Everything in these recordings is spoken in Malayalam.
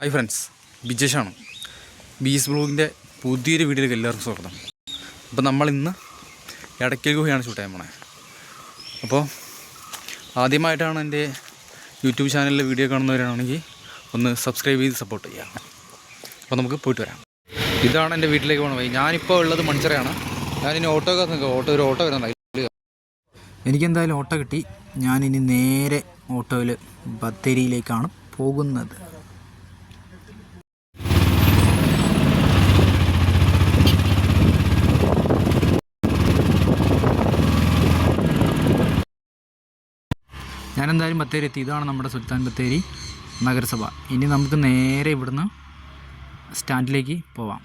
Hi friends, ബിജേഷാണ്. ബീസ് ബ്ലോഗിൻ്റെ പുതിയൊരു വീഡിയോയിലേക്ക് എല്ലാവർക്കും സ്വാഗതം. അപ്പോൾ നമ്മളിന്ന് എടയ്ക്കൽ ഗുഹയാണ് ഷൂട്ട് ചെയ്യാൻ പോണേ. അപ്പോൾ ആദ്യമായിട്ടാണ് എൻ്റെ യൂട്യൂബ് ചാനലിലെ വീഡിയോ കാണുന്നവരാണെങ്കിൽ ഒന്ന് സബ്സ്ക്രൈബ് ചെയ്ത് സപ്പോർട്ട് ചെയ്യുക. അപ്പോൾ നമുക്ക് പോയിട്ട് വരാം. ഇതാണ് എൻ്റെ വീട്ടിലേക്ക് പോകണ വഴി. ഞാനിപ്പോൾ ഉള്ളത് മൺചിറയാണ്. ഞാനിനി ഓട്ടോ ഒരു ഓട്ടോ വരുന്നതായി. എനിക്കെന്തായാലും ഓട്ടോ കിട്ടി. ഞാനിനി നേരെ ഓട്ടോയിൽ ബത്തേരിയിലേക്കാണ് പോകുന്നത്. ഞാനെന്തായാലും ബത്തേരി എത്തി. ഇതാണ് നമ്മുടെ സുൽത്താൻ ബത്തേരി നഗരസഭ. ഇനി നമുക്ക് നേരെ ഇവിടുന്ന് സ്റ്റാൻഡിലേക്ക് പോവാം.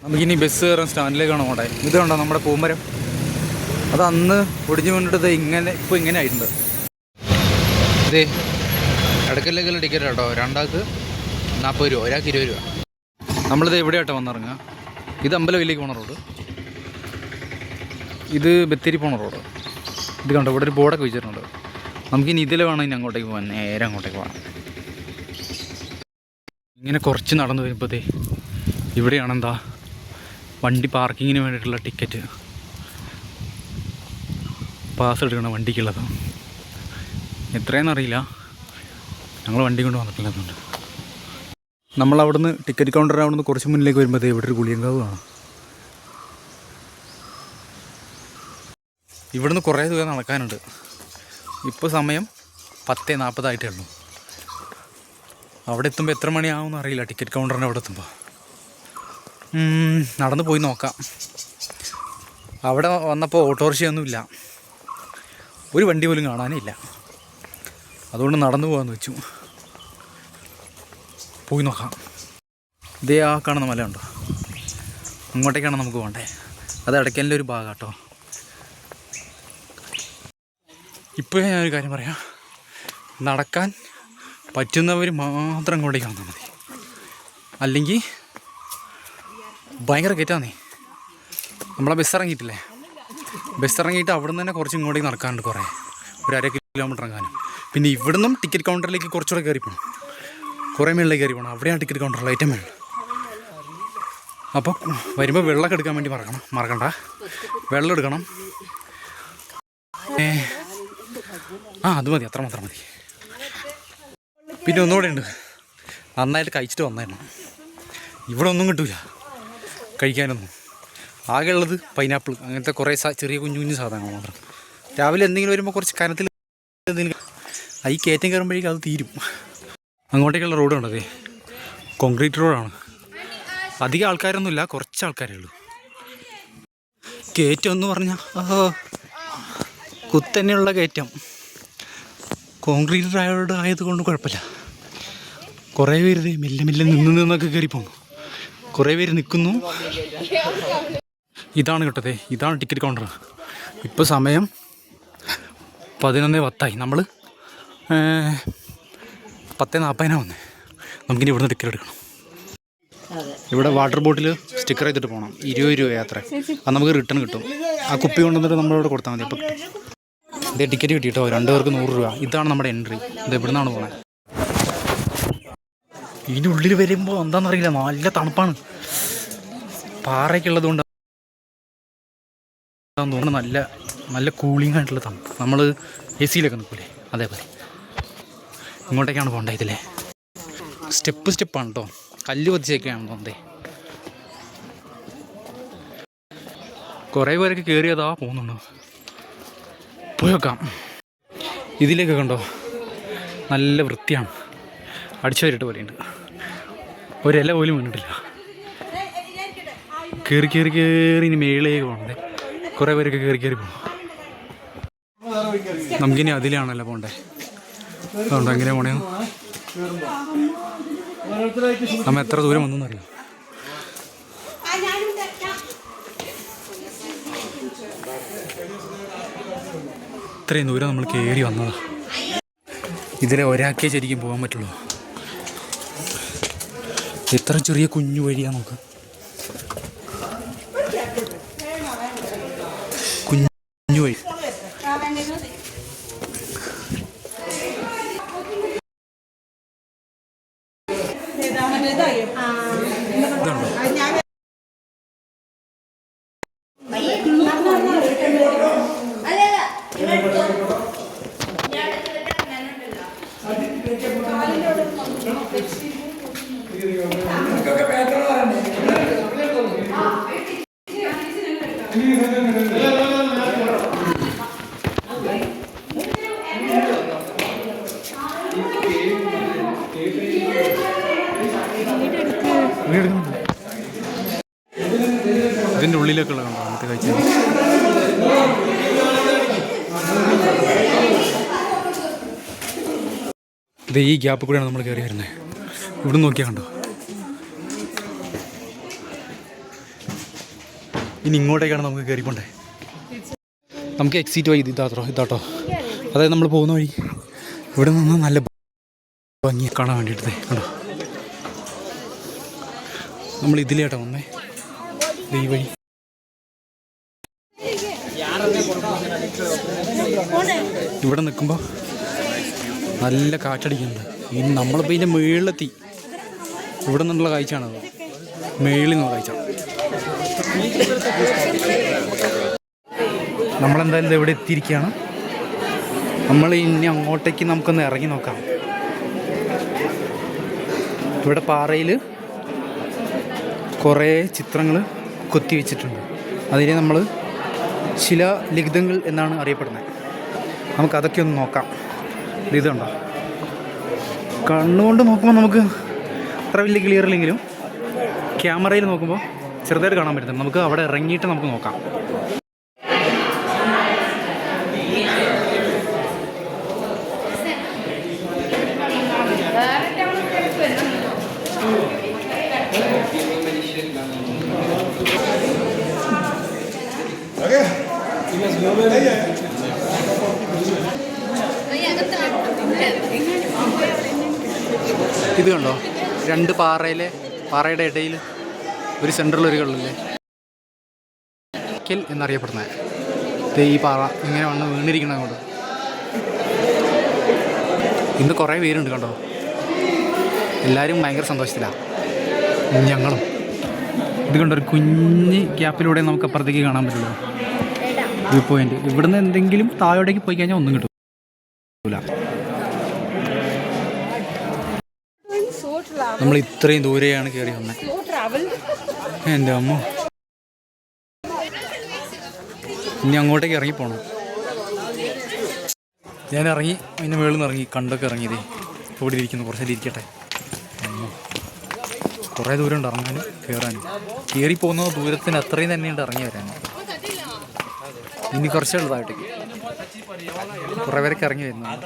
നമുക്കിനി ബസ് കയറാൻ സ്റ്റാൻഡിലേക്കാണ് പോകണ്ടേ. ഇത് കണ്ടോ നമ്മുടെ പൂമരം. അത് അന്ന് ഒടിഞ്ഞു കൊണ്ടിട്ട് ഇപ്പോൾ ഇങ്ങനെ ആയിട്ടുണ്ട്. ഇതേ എടക്കലിലേക്കുള്ള ടിക്കറ്റ് കേട്ടോ. രണ്ടാൾക്ക് 40 രൂപ, ഒരാൾക്ക് 20 രൂപ. നമ്മളിത് എവിടെയാട്ടോ വന്നിറങ്ങുക. ഇത് അമ്പലവയലിലേക്ക് പോണ റോഡ്, ഇത് ബത്തേരി പോണ റോഡ്. ഇത് കണ്ടോ, ഇവിടെ ഒരു ബോർഡൊക്കെ വെച്ചിട്ടുണ്ട്. നമുക്കിനി ഇതിൽ വേണം ഇനി അങ്ങോട്ടേക്ക് പോകാൻ. നേരെ അങ്ങോട്ടേക്ക് പോകാം. ഇങ്ങനെ കുറച്ച് നടന്നു വരുമ്പോഴത്തേ ഇവിടെയാണെന്താ വണ്ടി പാർക്കിങ്ങിന് വേണ്ടിയിട്ടുള്ള ടിക്കറ്റ് പാസ് എടുക്കണം വണ്ടിക്കുള്ളത്. എത്രയെന്നറിയില്ല, ഞങ്ങൾ വണ്ടി കൊണ്ട് വന്നിട്ടില്ലതുകൊണ്ട്. നമ്മളവിടുന്ന് ടിക്കറ്റ് കൗണ്ടർ അവിടുന്ന് കുറച്ച് മുന്നിലേക്ക് വരുമ്പോഴത്തേ ഇവിടെ ഒരു ഗുളിയങ്കാവ് കാണാം. ഇവിടുന്ന് കുറേ ദൂരം നടക്കാനുണ്ട്. ഇപ്പോൾ സമയം 10:40 ആയിട്ടേ ഉള്ളൂ. അവിടെ എത്തുമ്പോൾ എത്ര മണിയാവുമെന്ന് അറിയില്ല. ടിക്കറ്റ് കൗണ്ടറിൻ്റെ അവിടെ എത്തുമ്പോൾ നടന്നു പോയി നോക്കാം. അവിടെ വന്നപ്പോൾ ഓട്ടോറിക്ഷയൊന്നുമില്ല, ഒരു വണ്ടി പോലും കാണാനേ ഇല്ല. അതുകൊണ്ട് നടന്നു പോകാമെന്ന് വെച്ചു. പോയി നോക്കാം. ഇതേ ആ കാണുന്ന മല ഉണ്ടോ, അങ്ങോട്ടേക്കാണ് നമുക്ക് പോകണ്ടേ. അത് എടയ്ക്കലിൻ്റെ ഒരു ഭാഗം കേട്ടോ. ഇപ്പോഴേ ഞാനൊരു കാര്യം പറയാം, നടക്കാൻ പറ്റുന്നവർ മാത്രം അങ്ങോട്ടേക്ക് വന്നാൽ മതി. അല്ലെങ്കിൽ ഭയങ്കര കയറ്റാന്നേ. നമ്മളെ ബസ് ഇറങ്ങിയിട്ടില്ലേ, ബസ് ഇറങ്ങിയിട്ട് അവിടെ നിന്ന് തന്നെ കുറച്ച് ഇങ്ങോട്ടേക്ക് നടക്കാനുണ്ട്. കുറേ ഒരു 1/2 കിലോമീറ്റർ ഇറങ്ങാനും. പിന്നെ ഇവിടുന്നും ടിക്കറ്റ് കൗണ്ടറിലേക്ക് കുറച്ചുകൂടെ കയറി പോകണം. കുറേ മേളിലേക്ക് കയറി പോകണം. അവിടെയാണ് ടിക്കറ്റ് കൗണ്ടറിൽ ഏറ്റവും വേണം. അപ്പോൾ വരുമ്പോൾ വെള്ളമൊക്കെ എടുക്കാൻ വേണ്ടി മറക്കണ്ട. വെള്ളം എടുക്കണം. അത് മതി, അത്ര മാത്രം മതി. പിന്നെ ഒന്നുകൂടെ ഉണ്ട്, നന്നായിട്ട് കഴിച്ചിട്ട് വന്നായിരുന്നു. ഇവിടെ ഒന്നും കിട്ടില്ല കഴിക്കാനൊന്നും. ആകെ ഉള്ളത് പൈനാപ്പിൾ, അങ്ങനത്തെ കുറേ ചെറിയ കുഞ്ഞു സാധനങ്ങൾ മാത്രം. രാവിലെ എന്തെങ്കിലും വരുമ്പോൾ കുറച്ച് കനത്തിൽ എന്തെങ്കിലും ഈ കയറ്റം കയറുമ്പോഴേക്കും അത് തീരും. അങ്ങോട്ടേക്കുള്ള റോഡ് ഉണ്ടതേ, കോൺക്രീറ്റ് റോഡാണ്. അധികം ആൾക്കാരൊന്നുമില്ല, കുറച്ച് ആൾക്കാരേ ഉള്ളൂ. കയറ്റം എന്ന് പറഞ്ഞാൽ കുത്തന്നെയുള്ള കയറ്റം. കോൺക്രീറ്റ് റോഡ് ആയതുകൊണ്ട് കുഴപ്പമില്ല. കുറേ പേര് മെല്ലെ നിന്നൊക്കെ കയറി പോകുന്നു. കുറേ പേര് നിൽക്കുന്നു. ഇതാണ് കേട്ടതേ, ഇതാണ് ടിക്കറ്റ് കൗണ്ടർ. ഇപ്പോൾ സമയം 11:10. നമ്മൾ 10:40 വന്നേ. നമുക്കിനി ഇവിടുന്ന് ടിക്കറ്റ് എടുക്കണം. ഇവിടെ വാട്ടർ ബോട്ടിൽ സ്റ്റിക്കർ ചെയ്തിട്ട് പോകണം. 20 രൂപ യാത്ര. അത് നമുക്ക് റിട്ടേൺ കിട്ടും. ആ കുപ്പി കൊണ്ടുവന്നിട്ട് നമ്മളിവിടെ കൊടുത്താൽ മതി. അപ്പോൾ ഇതേ ടിക്കറ്റ് കിട്ടിയിട്ടോ, 2 പേർക്ക് 100 രൂപ. ഇതാണ് നമ്മുടെ എൻട്രി. ഇത് എവിടെ നിന്നാണ് പോകണത്. ഇതിൻ്റെ ഉള്ളിൽ വരുമ്പോൾ എന്താണെന്നറിയില്ല, നല്ല തണുപ്പാണ്. പാറയ്ക്കുള്ളത് കൊണ്ട് തോന്നുന്നു നല്ല നല്ല കൂളിംഗ് ആയിട്ടുള്ള തണുപ്പ്. നമ്മൾ AC-യിലൊക്കെ നിൽക്കൂലേ, അതേപോലെ. ഇങ്ങോട്ടേക്കാണ് പോകേണ്ടത്. ഇതിലെ സ്റ്റെപ്പാണ് കേട്ടോ, കല്ല് പതിച്ചൊക്കെയാണ് തോന്നുന്നത്. കുറേ പേരൊക്കെ കയറിയതാ പോകുന്നുണ്ടോ, പോയി നോക്കാം. ഇതിലേക്ക് കണ്ടോ, നല്ല വൃത്തിയാണ്. അടിച്ചു വരിട്ട് പോലെയുണ്ട്. ഒരില പോലും വീണിട്ടില്ല. കയറി ഇനി മേളിലേക്ക് പോകണത്. കുറേ പേരൊക്കെ കയറി പോകും. നമുക്കിനി അതിലാണല്ലോ പോകണ്ടേ. അതുകൊണ്ട് എങ്ങനെ പോണേ, നമ്മൾ എത്ര ദൂരം വന്നെന്നറിയാം. ഇത്രയും ദൂരം നമ്മൾ കയറി വന്നതാ. ഇതിലെ ഒരാൾക്കേ ശരിക്കും പോകാൻ പറ്റുള്ളൂ. എത്ര ചെറിയ കുഞ്ഞു വഴിയാ നോക്ക്. കുഞ്ഞു വഴി. ഇതിൻ്റെ ഉള്ളിലേക്കുള്ള കണ്ടോ അങ്ങനത്തെ കാഴ്ച. ഇത് ഈ ഗ്യാപ്പ് കൂടെയാണ് നമ്മൾ കയറി വരുന്നത്. ഇവിടെ നോക്കിയാൽ കണ്ടോ. ഇനി ഇങ്ങോട്ടേക്കാണ് നമുക്ക് കയറിക്കൊണ്ടേ. നമുക്ക് എക്സിറ്റ് വഴി ഇതാട്ടോ. അതായത് നമ്മൾ പോകുന്ന വഴി ഇവിടെ നിന്ന് നല്ല ഭംഗി കാണാൻ വേണ്ടിയിട്ട് കണ്ടോ. നമ്മൾ ഇതിലേട്ടാ വന്നേ, ഈ വഴി. ഇവിടെ നിൽക്കുമ്പോൾ നല്ല കാറ്റടിക്കുന്നുണ്ട്. ഇനി നമ്മളിപ്പോൾ ഇതിൻ്റെ മുകളിലെത്തി. ഇവിടെ നിന്നുള്ള കാഴ്ചയാണത്, മുകളിൽ നിന്നുള്ള കാഴ്ച. നമ്മളെന്തായാലും ഇവിടെ എത്തിയിരിക്കുകയാണ്. നമ്മൾ ഇനി അങ്ങോട്ടേക്ക് നമുക്കൊന്ന് ഇറങ്ങി നോക്കാം. ഇവിടെ പാറയിൽ കുറേ ചിത്രങ്ങൾ കൊത്തിവെച്ചിട്ടുണ്ട്. അതിനെ നമ്മൾ ശിലാലിഖിതങ്ങൾ എന്നാണ് അറിയപ്പെടുന്നത്. നമുക്കതൊക്കെ ഒന്ന് നോക്കാം. ഇതുണ്ടോ, കണ്ണുകൊണ്ട് നോക്കുമ്പോൾ നമുക്ക് അത്ര വലിയ ക്ലിയർ ഇല്ലെങ്കിലും ക്യാമറയിൽ നോക്കുമ്പോൾ ചെറുതായിട്ട് കാണാൻ പറ്റുന്നുണ്ട്. നമുക്ക് അവിടെ ഇറങ്ങിയിട്ട് നമുക്ക് നോക്കാം. ഇത് കണ്ടോ, രണ്ട് പാറയുടെ ഇടയിൽ ഒരു സെൻട്രൽ ഒരു കള്ളില്ലേ, കെൽ എന്നറിയപ്പെടുന്നത്. ഈ പാറ ഇങ്ങനെ വന്ന് വീണിരിക്കണം കൊണ്ട്. ഇന്ന് കുറേ പേരുണ്ട് കണ്ടോ. എല്ലാവരും ഭയങ്കര സന്തോഷത്തിലാണ്, ഞങ്ങളും. ഇത് കണ്ടോ, ഒരു കുഞ്ഞ് ഗ്യാപ്പിലൂടെ നമുക്ക് അപ്പുറത്തേക്ക് കാണാൻ പറ്റുള്ളൂ വ്യൂ പോയിന്റ്. ഇവിടുന്ന് എന്തെങ്കിലും താഴോട്ടേക്ക് പോയി കഴിഞ്ഞാൽ ഒന്നും കിട്ടില്ല. നമ്മൾ ഇത്രയും ദൂരെയാണ് കയറി വന്നത്. എൻ്റെ അമ്മ, ഇനി അങ്ങോട്ടേക്ക് ഇറങ്ങിപ്പോണം. ഞാൻ ഇറങ്ങി, അതിൻ്റെ മുകളിൽ നിന്ന് ഇറങ്ങി, കണ്ടൊക്കെ ഇറങ്ങിയതേ. ഇവിടെ ഇരിക്കുന്നു, കുറച്ചേരം ഇരിക്കട്ടെ. കുറേ ദൂരമുണ്ട് ഇറങ്ങാനും കയറാനും. കയറിപ്പോകുന്ന ദൂരത്തിന് അത്രയും തന്നെയുണ്ട് ഇറങ്ങി വരാൻ. ഇനി കുറച്ചേ ഉള്ളൂ താഴോട്ടേക്ക്. കുറേ പേരൊക്കെ ഇറങ്ങി വരുന്നുണ്ട്.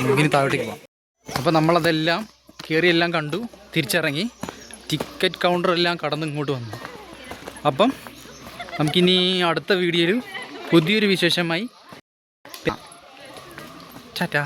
നമുക്കിനി താഴോട്ടേക്ക് പോകാം. അപ്പോൾ നമ്മളതെല്ലാം കയറിയെല്ലാം കണ്ടു, തിരിച്ചിറങ്ങി, ടിക്കറ്റ് കൗണ്ടറെല്ലാം കടന്ന് ഇങ്ങോട്ട് വന്നു. അപ്പം നമുക്കിനി അടുത്ത വീഡിയോയിൽ പുതിയൊരു വിശേഷമായി ടാറ്റാ.